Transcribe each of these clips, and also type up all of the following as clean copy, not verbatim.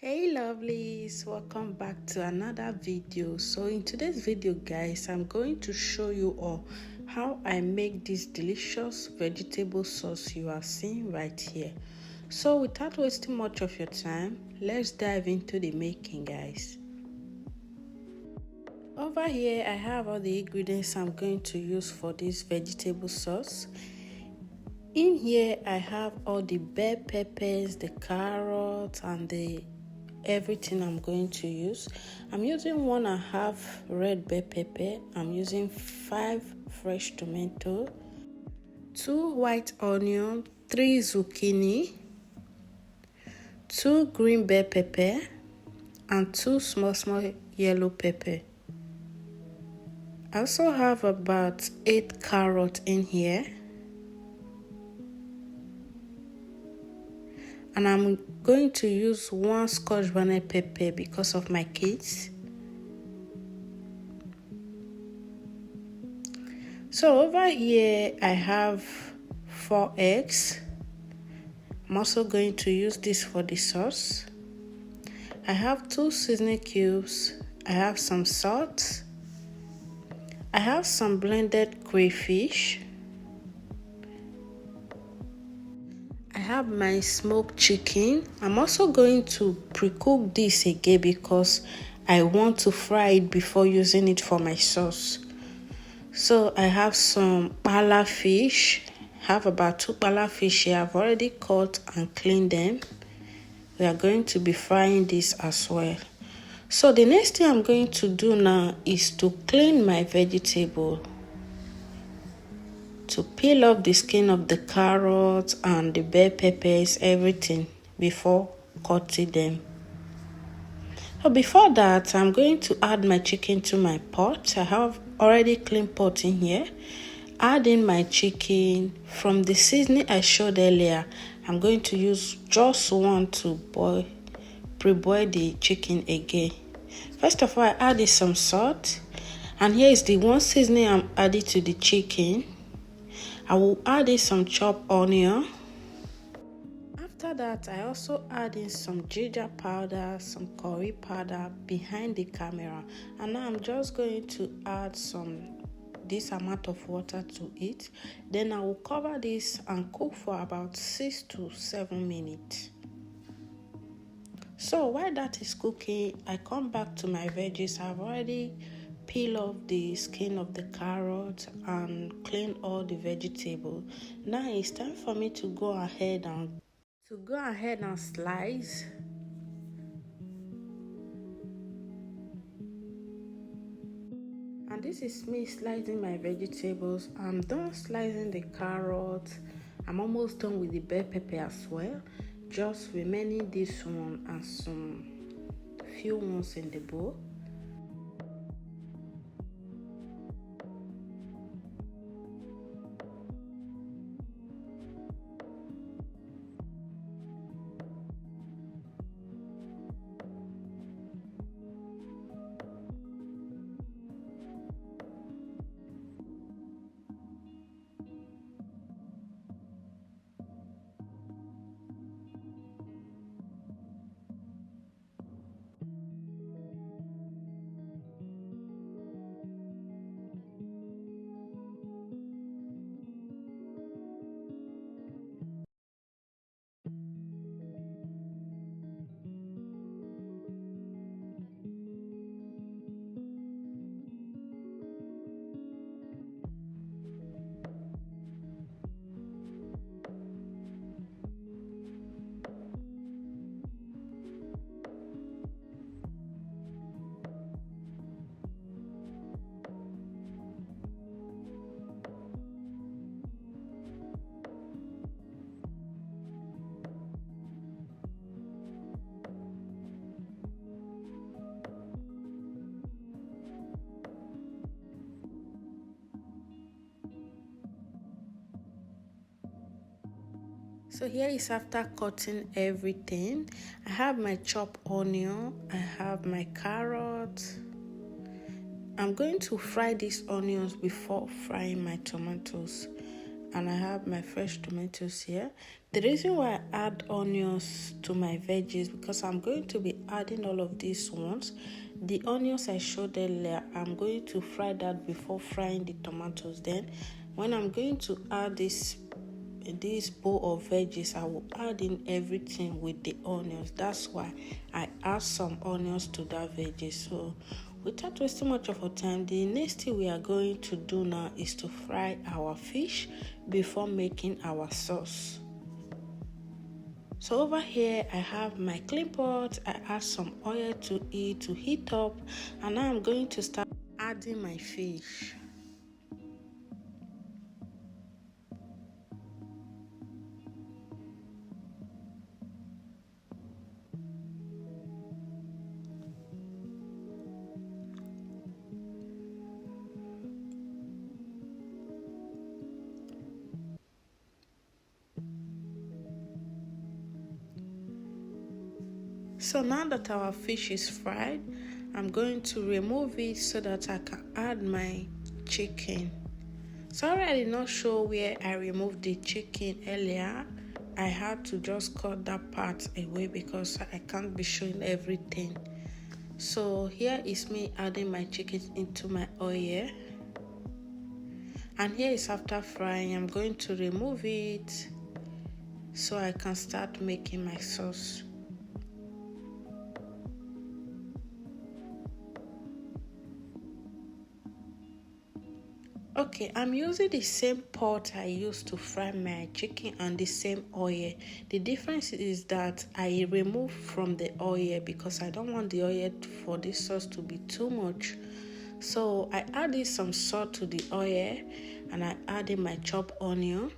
Hey lovelies, welcome back to another video. So in today's video guys, I'm going to show you all how I make this delicious vegetable sauce you are seeing right here. So without wasting much of your time, let's dive into the making guys. Over here I have all the ingredients I'm going to use for this vegetable sauce. In here I have all the bell peppers, the carrots and the everything I'm going to use. I'm using 1.5 red bell pepper. I'm using 5 fresh tomato, 2 white onion, 3 zucchini, 2 green bell pepper, and 2 small yellow pepper. I also have about 8 carrots in here. And I'm going to use 1 scotch bonnet pepper because of my kids. So over here I have 4 eggs. I'm also going to use this for the sauce. I have 2 seasoning cubes. I have some salt. I have some blended crayfish. I have my smoked chicken. I'm also going to pre-cook this again because I want to fry it before using it for my sauce. So I have some pala fish. I have about 2 pala fish here. I've already cut and cleaned them. We are going to be frying this as well. So the next thing I'm going to do now is to clean my vegetable, to peel off the skin of the carrots and the bell peppers, everything, before cutting them. So before that, I'm going to add my chicken to my pot. I have already cleaned pot in here. Add in my chicken. From the seasoning I showed earlier, I'm going to use just one to pre-boil the chicken again. First of all, I added some salt. And here is the one seasoning I'm adding to the chicken. I will add in some chopped onion. After that, I also add in some ginger powder, some curry powder behind the camera. And now I'm just going to add this amount of water to it. Then I will cover this and cook for about 6 to 7 minutes. So while that is cooking, I come back to my veggies. I've already peel off the skin of the carrot and clean all the vegetable. Now it's time for me to go ahead and slice. And this is me slicing my vegetables. I'm done slicing the carrot. I'm almost done with the bell pepper as well. Just remaining this one and some few ones in the bowl. So here is after cutting everything. I have my chopped onion, I have my carrots. I'm going to fry these onions before frying my tomatoes. And I have my fresh tomatoes here. The reason why I add onions to my veggies because I'm going to be adding all of these ones. The onions I showed earlier, I'm going to fry that before frying the tomatoes. Then when I'm going to add this bowl of veggies, I will add in everything with the onions. That's why I add some onions to that veggie. So without wasting much of our time, the next thing we are going to do now is to fry our fish before making our sauce. So over here I have my clean pot. I add some oil to it to heat up, and now I'm going to start adding my fish. So now that our fish is fried, I'm going to remove it so that I can add my chicken. Sorry I did not show where I removed the chicken earlier. I had to just cut that part away because I can't be showing everything. So here is me adding my chicken into my oil. And here is after frying. I'm going to remove it so I can start making my sauce. Okay, I'm using the same pot I used to fry my chicken and the same oil. The difference is that I remove from the oil because I don't want the oil for this sauce to be too much. So I added some salt to the oil and I added my chopped onion.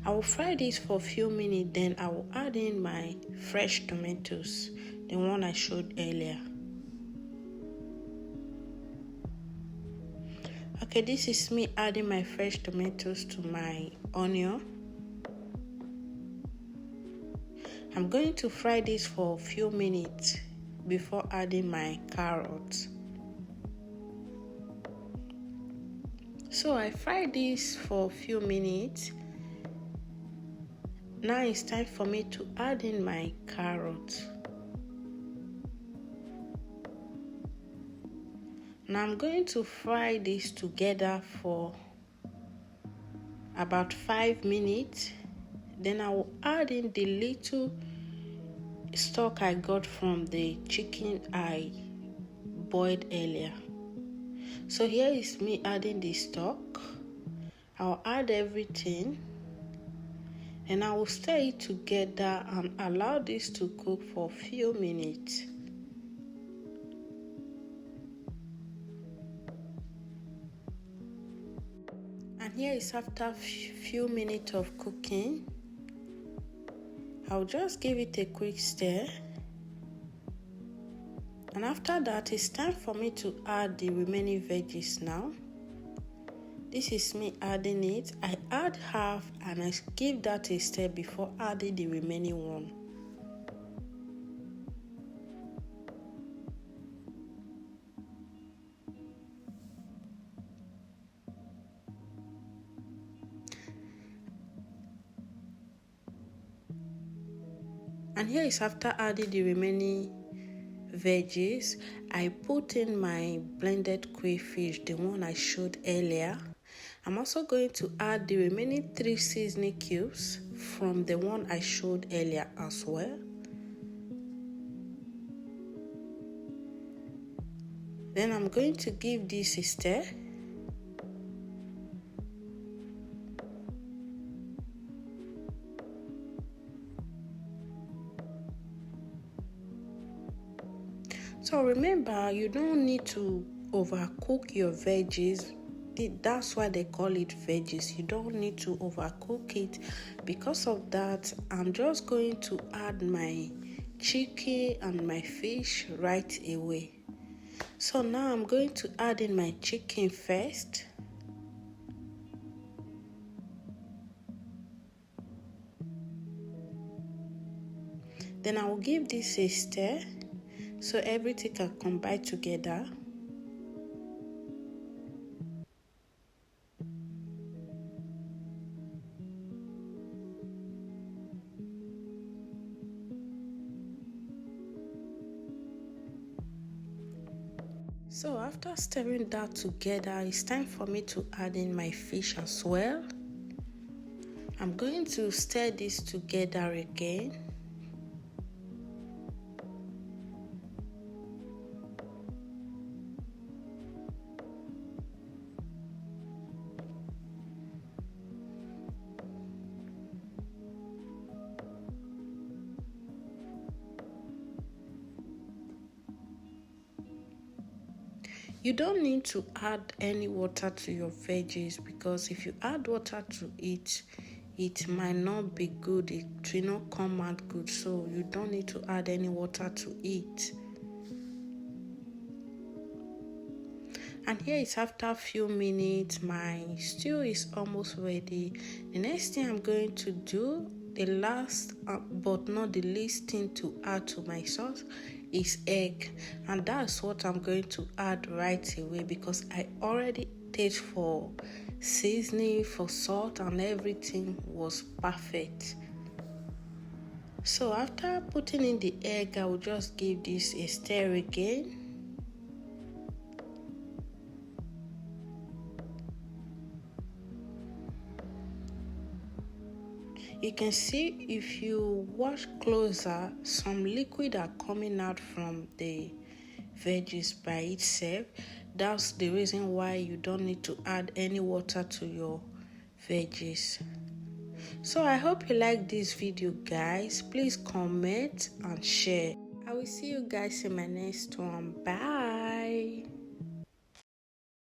I will fry this for a few minutes, then I will add in my fresh tomatoes, the one I showed earlier. Okay, this is me adding my fresh tomatoes to my onion. I'm going to fry this for a few minutes before adding my carrots. So I fried this for a few minutes. Now it's time for me to add in my carrots. Now I'm going to fry this together for about 5 minutes. Then I will add in the little stock I got from the chicken I boiled earlier. So here is me adding the stock. I'll add everything and I will stir it together and allow this to cook for a few minutes. And here is after a few minutes of cooking. I'll just give it a quick stir. And after that, it's time for me to add the remaining veggies now. This is me adding it. I add half and I give that a stir before adding the remaining one. And here is after adding the remaining veggies, I put in my blended crayfish, the one I showed earlier. I'm also going to add the remaining 3 seasoning cubes from the one I showed earlier as well. Then I'm going to give this a stir. So remember, you don't need to overcook your veggies. That's why they call it veggies. You don't need to overcook it. Because of that, I'm just going to add my chicken and my fish right away. So now I'm going to add in my chicken first. Then I will give this a stir so everything can combine together. So after stirring that together, it's time for me to add in my fish as well. I'm going to stir this together again. You don't need to add any water to your veggies, because if you add water to it, it might not be good. It will not come out good. So you don't need to add any water to it. And here it's after a few minutes. My stew is almost ready. The next thing I'm going to do, the last but not the least thing to add to my sauce, is egg. And that's what I'm going to add right away, because I already taste for seasoning, for salt, and everything was perfect. So after putting in the egg, I will just give this a stir again. You can see, if you watch closer, some liquid are coming out from the veggies by itself. That's the reason why you don't need to add any water to your veggies. So I hope you like this video, guys. Please comment and share. I will see you guys in my next one. Bye.